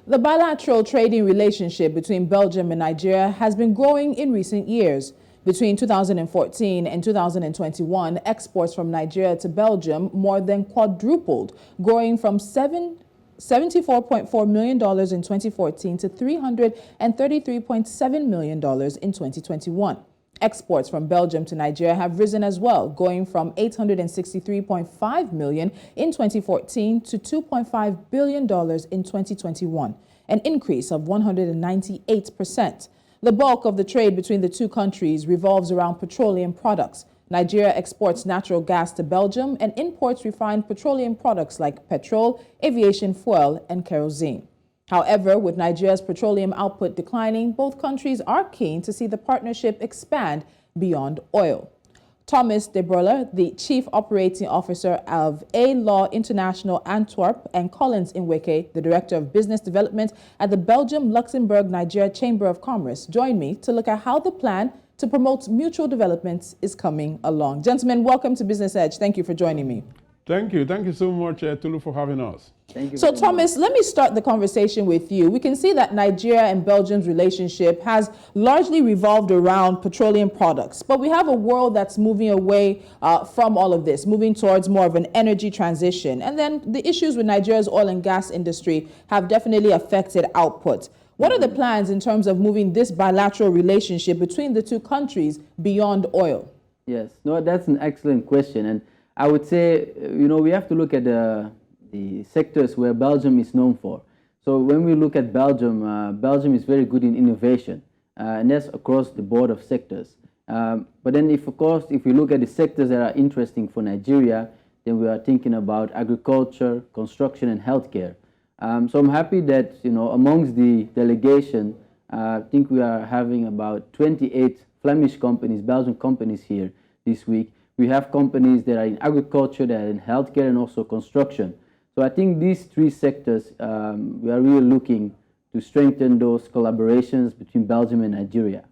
The bilateral trading relationship between Belgium and Nigeria has been growing in recent years. Between 2014 and 2021, exports from Nigeria to Belgium more than quadrupled, growing from $74.4 million in 2014 to $333.7 million in 2021. Exports from Belgium to Nigeria have risen as well, going from $863.5 million in 2014 to $2.5 billion in 2021, an increase of 198%. The bulk of the trade between the two countries revolves around petroleum products. Nigeria exports natural gas to Belgium and imports refined petroleum products like petrol, aviation fuel, and kerosene. However, with Nigeria's petroleum output declining, both countries are keen to see the partnership expand beyond oil. Thomas de Beule, the Chief Operating Officer of A-Law International Antwerp, and Collins Nweke, the Director of Business Development at the Belgium-Luxembourg-Nigeria Chamber of Commerce, join me to look at how the plan to promote mutual development is coming along. Gentlemen, welcome to Business Edge. Thank you for joining me. Thank you. Thank you so much, Tolu, for having us. Thank you. So, Thomas, let me start the conversation with you. We can see that Nigeria and Belgium's relationship has largely revolved around petroleum products, but we have a world that's moving away from all of this, moving towards more of an energy transition. And then the issues with Nigeria's oil and gas industry have definitely affected output. What are the plans in terms of moving this bilateral relationship between the two countries beyond oil? Yes, no, that's an excellent question. And I would say, we have to look at the sectors where Belgium is known for. So when we look at Belgium, Belgium is very good in innovation, and that's across the board of sectors. But then, if we look at the sectors that are interesting for Nigeria, then we are thinking about agriculture, construction, and healthcare. So I'm happy that, amongst the delegation, I think we are having about 28 Flemish companies, Belgian companies here this week. We have companies that are in agriculture, that are in healthcare, and also construction. So I think these three sectors, we are really looking to strengthen those collaborations between Belgium and Nigeria.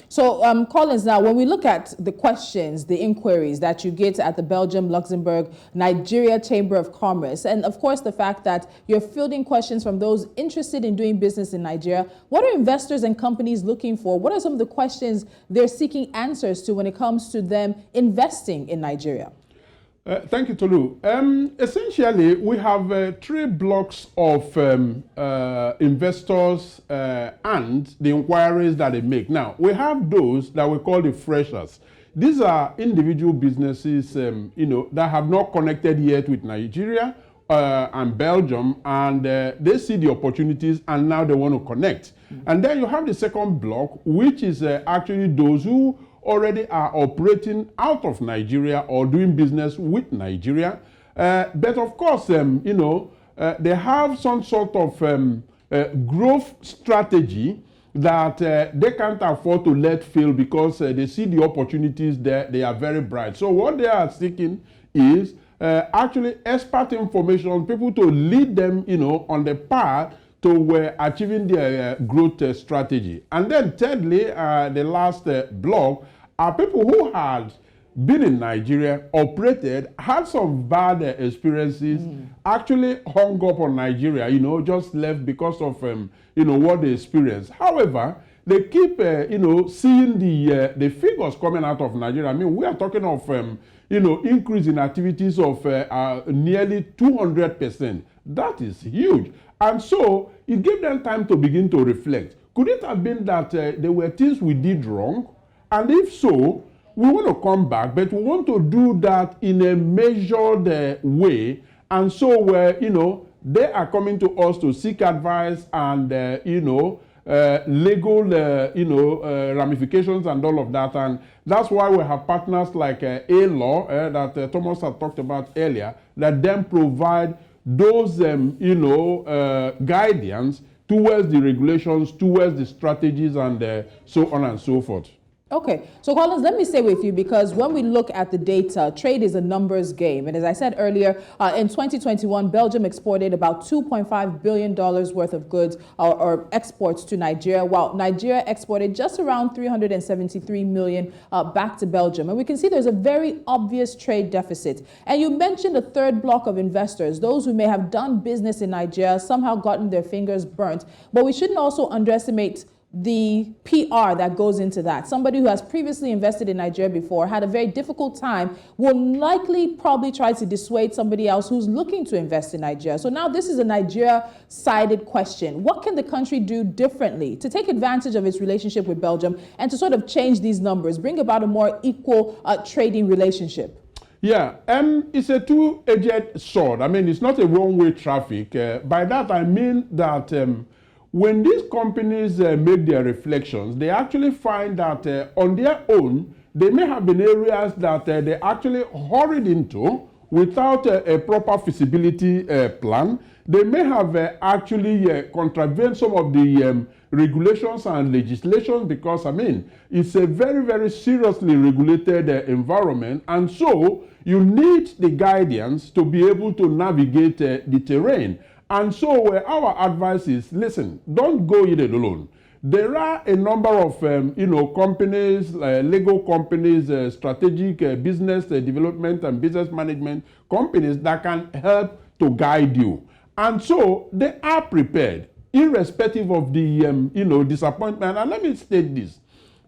So, Collins, now, when we look at the questions, the inquiries that you get at the Belgium, Luxembourg, Nigeria Chamber of Commerce, and of course the fact that you're fielding questions from those interested in doing business in Nigeria, what are investors and companies looking for? What are some of the questions they're seeking answers to when it comes to them investing in Nigeria? Thank you, Tolu. Essentially, we have three blocks of investors and the inquiries that they make. Now, we have those that we call the freshers. These are individual businesses, that have not connected yet with Nigeria and Belgium, and they see the opportunities and now they want to connect. And then you have the second block, which is actually those who already are operating out of Nigeria or doing business with Nigeria. But of course, they have some sort of growth strategy that they can't afford to let fail because they see the opportunities there. They are very bright. So what they are seeking is actually expert information, people to lead them, on the path to achieving their growth strategy. And then thirdly, the last block are people who had been in Nigeria, operated, had some bad experiences, actually hung up on Nigeria, just left because of, what they experienced. However, they keep, seeing the figures coming out of Nigeria. I mean, we are talking of, increase in activities of nearly 200%. That is huge. And so it gave them time to begin to reflect. Could it have been that there were things we did wrong? And if so, we want to come back, but we want to do that in a measured way. And so, they are coming to us to seek advice and, legal, ramifications and all of that. And that's why we have partners like A-Law that Thomas had talked about earlier, that then provide those, guidance towards the regulations, towards the strategies, and so on and so forth. Okay, so Collins, let me stay with you because when we look at the data, trade is a numbers game. And as I said earlier, in 2021, Belgium exported about $2.5 billion worth of goods or exports to Nigeria, while Nigeria exported just around 373 million back to Belgium. And we can see there's a very obvious trade deficit. And you mentioned a third block of investors, those who may have done business in Nigeria, somehow gotten their fingers burnt. But we shouldn't also underestimate the PR that goes into that. Somebody who has previously invested in Nigeria before, had a very difficult time, will likely probably try to dissuade somebody else who's looking to invest in Nigeria. So now this is a Nigeria-sided question. What can the country do differently to take advantage of its relationship with Belgium and to sort of change these numbers, bring about a more equal trading relationship? Yeah, it's a two-edged sword. I mean, it's not a one-way traffic. By that, I mean that when these companies make their reflections, they actually find that on their own, they may have been areas that they actually hurried into without a proper feasibility plan. They may have actually contravened some of the regulations and legislation because, I mean, it's a very, very seriously regulated environment. And so you need the guidance to be able to navigate the terrain. And so our advice is, listen, don't go it alone. There are a number of companies, legal companies, strategic business development and business management companies that can help to guide you. And so they are prepared, irrespective of the disappointment. And let me state this.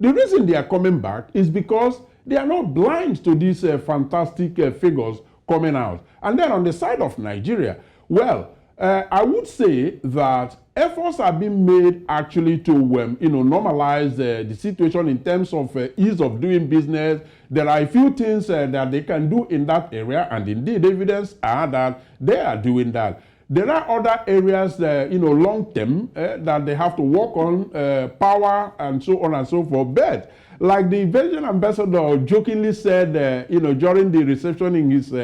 The reason they are coming back is because they are not blind to these fantastic figures coming out. And then on the side of Nigeria, well, I would say that efforts are being made actually to normalize the situation in terms of ease of doing business. There are a few things that they can do in that area, and indeed evidence are that they are doing that. There are other areas, long term, that they have to work on, power and so on and so forth. But like the Belgian ambassador jokingly said, during the reception in his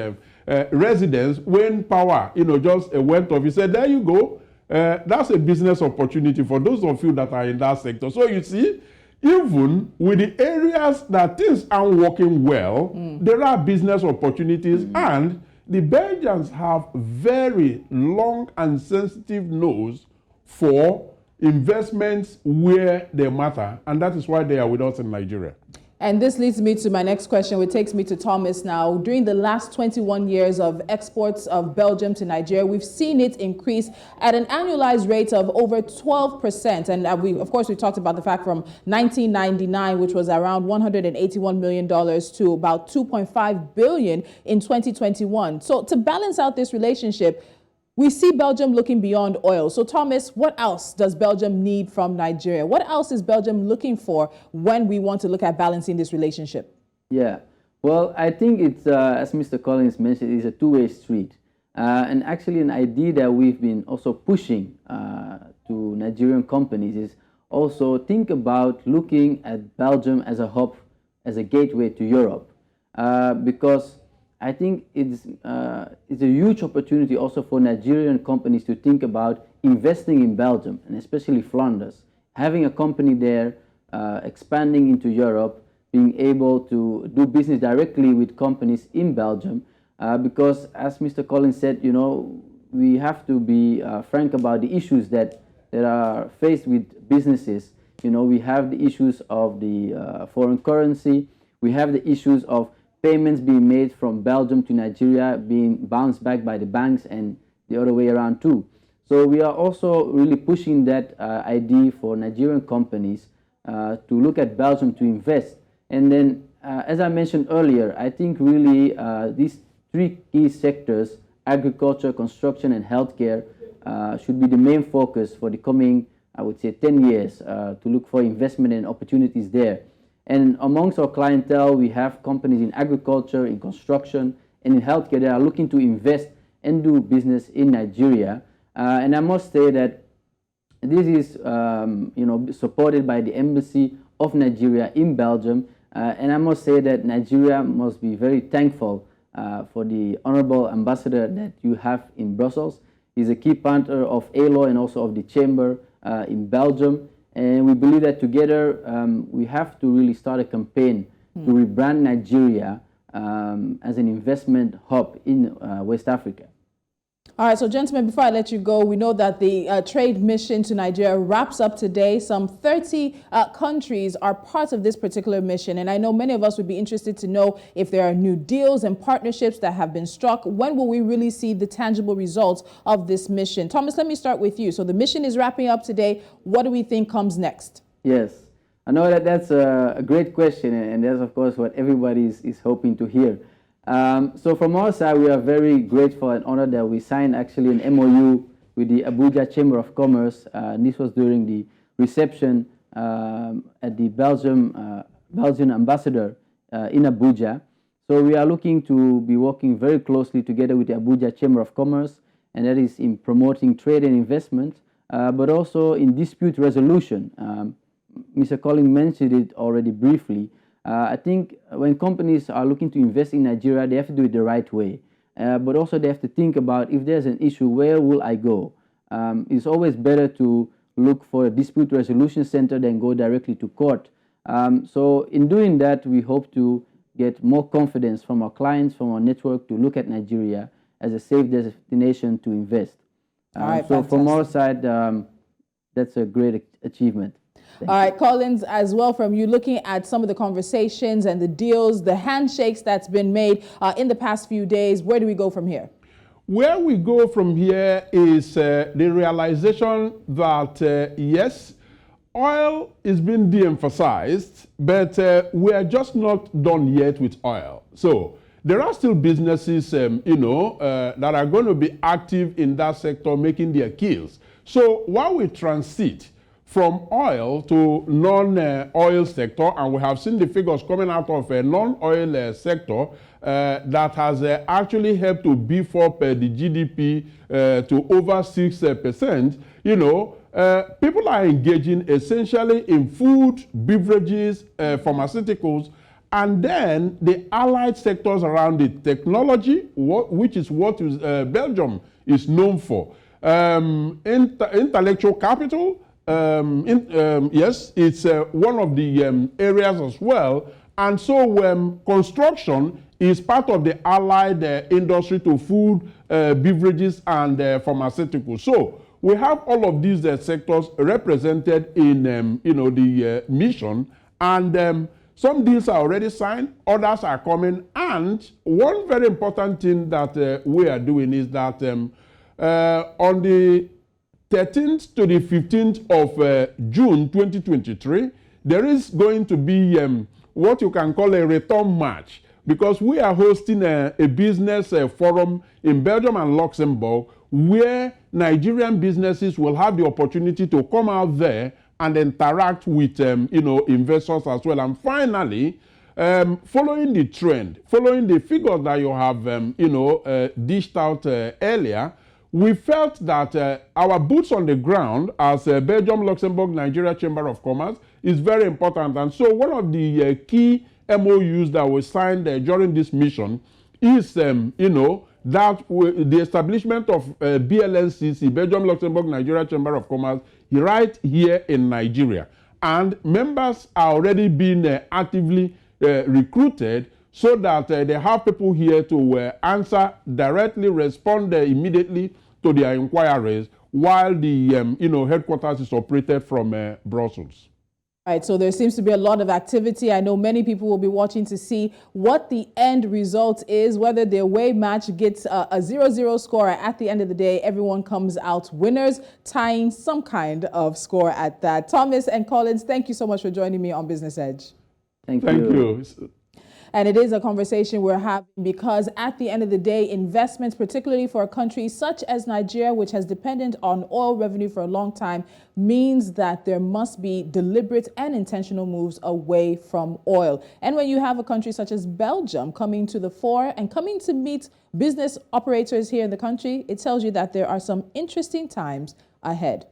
residence, when power, just went off, he said, there you go. That's a business opportunity for those of you that are in that sector. So you see, even with the areas that things aren't working well, there are business opportunities, and the Belgians have very long and sensitive nose for investments where they matter, and that is why they are with us in Nigeria. And this leads me to my next question, which takes me to Thomas now. During the last 21 years of exports of Belgium to Nigeria, we've seen it increase at an annualized rate of over 12%. And we talked about the fact from 1999, which was around $181 million, to about $2.5 billion in 2021. So to balance out this relationship, we see Belgium looking beyond oil. So, Thomas, what else does Belgium need from Nigeria? What else is Belgium looking for when we want to look at balancing this relationship? Yeah, well, I think it's, as Mr. Collins mentioned, it's a two-way street. And actually an idea that we've been also pushing to Nigerian companies is also think about looking at Belgium as a hub, as a gateway to Europe. Because I think it's a huge opportunity also for Nigerian companies to think about investing in Belgium, and especially Flanders. Having a company there, expanding into Europe, being able to do business directly with companies in Belgium, because as Mr. Collins said, we have to be frank about the issues that are faced with businesses. We have the issues of the foreign currency, we have the issues of payments being made from Belgium to Nigeria being bounced back by the banks, and the other way around too. So we are also really pushing that idea for Nigerian companies to look at Belgium to invest. And then, as I mentioned earlier, I think really these three key sectors, agriculture, construction, and healthcare, should be the main focus for the coming, I would say, 10 years to look for investment and opportunities there. And amongst our clientele, we have companies in agriculture, in construction, and in healthcare that are looking to invest and do business in Nigeria. And I must say that this is, supported by the Embassy of Nigeria in Belgium. And I must say that Nigeria must be very thankful for the Honorable Ambassador that you have in Brussels. He's a key partner of ALO and also of the Chamber in Belgium. And we believe that together we have to really start a campaign to rebrand Nigeria as an investment hub in West Africa. All right, so gentlemen, before I let you go, we know that the trade mission to Nigeria wraps up today. Some 30 countries are part of this particular mission. And I know many of us would be interested to know if there are new deals and partnerships that have been struck. When will we really see the tangible results of this mission? Thomas, let me start with you. So the mission is wrapping up today. What do we think comes next? Yes, I know that that's a great question. And that's, of course, what everybody is hoping to hear. So from our side, we are very grateful and honored that we signed actually an MOU with the Abuja Chamber of Commerce. And this was during the reception at the Belgian ambassador in Abuja. So we are looking to be working very closely together with the Abuja Chamber of Commerce, and that is in promoting trade and investment, but also in dispute resolution. Mr. Collins mentioned it already briefly. I think when companies are looking to invest in Nigeria, they have to do it the right way. But also they have to think about, if there's an issue, where will I go? It's always better to look for a dispute resolution center than go directly to court. So in doing that, we hope to get more confidence from our clients, from our network, to look at Nigeria as a safe destination to invest. All right, so fantastic. from our side, that's a great achievement. All right, Collins, as well from you, looking at some of the conversations and the deals, the handshakes that's been made in the past few days, where do we go from here? Where we go from here is the realization that, yes, oil is being de-emphasized, but we are just not done yet with oil. So there are still businesses, that are going to be active in that sector, making their kills. So while we transit from oil to non-oil sector, and we have seen the figures coming out of a non-oil sector that has actually helped to beef up the GDP to over 6%, people are engaging essentially in food, beverages, pharmaceuticals, and then the allied sectors around it, technology, which is what Belgium is known for, intellectual capital. Yes, it's one of the areas as well. And so construction is part of the allied industry to food, beverages, and pharmaceuticals. So we have all of these sectors represented in the mission, and some deals are already signed, others are coming. And one very important thing that we are doing is that on the 13th to the 15th of June 2023, there is going to be what you can call a return match, because we are hosting a business forum in Belgium and Luxembourg, where Nigerian businesses will have the opportunity to come out there and interact with investors as well. And finally, following the trend, following the figures that you have dished out earlier, we felt that our boots on the ground as Belgium, Luxembourg, Nigeria Chamber of Commerce is very important. And so one of the key MOUs that was signed during this mission is, that the establishment of BLNCC, Belgium, Luxembourg, Nigeria Chamber of Commerce, right here in Nigeria. And members are already being actively recruited, so that they have people here to answer directly, respond immediately to their inquiries, while the headquarters is operated from Brussels. All right, so there seems to be a lot of activity. I know many people will be watching to see what the end result is, whether the away match gets a 0-0 score. At the end of the day, everyone comes out winners, tying some kind of score at that. Thomas and Collins, thank you so much for joining me on Business Edge. Thank Thank you. And it is a conversation we're having because at the end of the day, investments, particularly for a country such as Nigeria, which has depended on oil revenue for a long time, means that there must be deliberate and intentional moves away from oil. And when you have a country such as Belgium coming to the fore and coming to meet business operators here in the country, it tells you that there are some interesting times ahead.